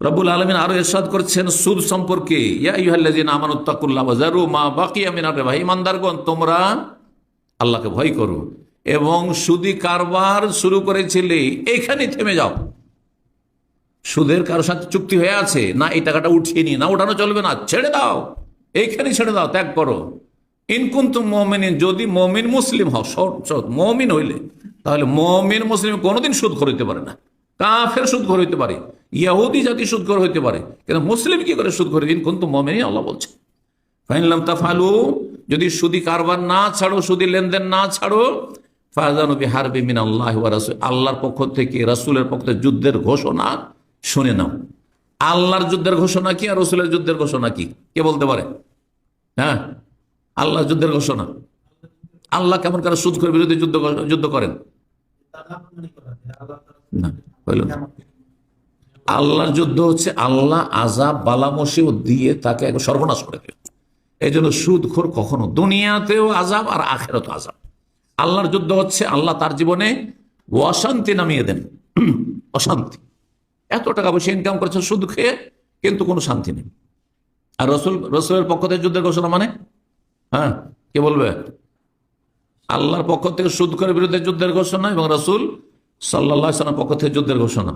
রব্বুল আলামিন আরো ইরশাদ করছেন সুদ সম্পর্কে, ইয়া আইয়ুহাল্লাযীনা আমানুত্তাকুল্লাহ ওয়া যারু মা বাকিয়া মিনার রিবা, ঈমানদারগণ তোমরা আল্লাহকে ভয় করো এবং সুদি কারবার শুরু করেছিলে এখানেই থেমে যাও। সুদের কারোর সাথে চুক্তি হয়ে আছে না, এই টাকাটা উঠিয়ে নি না, উঠানো চলবে না, ছেড়ে দাও, এইখানে ছেড়ে দাও, ত্যাগ করো। ইনকুনতুম মুমিনিন, যদি মুমিন মুসলিম হও, সৎ মুমিন হইলে, তাহলে মুমিন মুসলিম কোনোদিন সুদখোর হইতে পারে না। কাফের সুদখোর হইতে পারে, ইহুদি জাতি সুদখোর হইতে পারে, কিন্তু মুসলিম কি করে সুদখোর? ইনকুনতুম মুমিনিন আল্লাহ বলছে। ফাইন লাম তাফআলু, যদি সুদি কারবার না ছাড়ো, সুদি লেনদেন না ছাড়ো, ফাযানু বিহারবি মিনাল্লাহি ওয়া রাসূল, আল্লাহর পক্ষ থেকে রাসূলের পক্ষ থেকে যুদ্ধের ঘোষণা শুনে নাও। আল্লাহর যুদ্ধের ঘোষণা কি আর রাসূলের যুদ্ধের ঘোষণা কি? কে বলতে পারে? হ্যাঁ, আল্লাহর যুদ্ধের ঘোষণা। আল্লাহ কেমন করে সুদখোর বিরুদ্ধে যুদ্ধ করেন? না, হইল না। আল্লাহর যুদ্ধ হচ্ছে আল্লাহ আযাব বালা মুসিবত দিয়ে তাকে সর্বনাশ করে দেবে। এই জন্য সুদখোর কখনো দুনিয়াতেও আযাব আর আখিরাতেও আযাব। আল্লাহর যুদ্ধ হচ্ছে আল্লাহ তার জীবনে অশান্তি নামিয়ে দেন, অশান্তি। এত টাকা পয়সা ইনকাম করছে সুদ খেয়ে, কিন্তু কোনো শান্তি নেই। আর রসুলের পক্ষ থেকে যুদ্ধের ঘোষণা মানে, হ্যাঁ, কে বলবে? আল্লাহর পক্ষ থেকে সুদখোরের বিরুদ্ধে যুদ্ধের ঘোষণা এবং রাসূল সাল্লাল্লাহু আলাইহি ওয়াসাল্লামের পক্ষ থেকে যুদ্ধের ঘোষণা।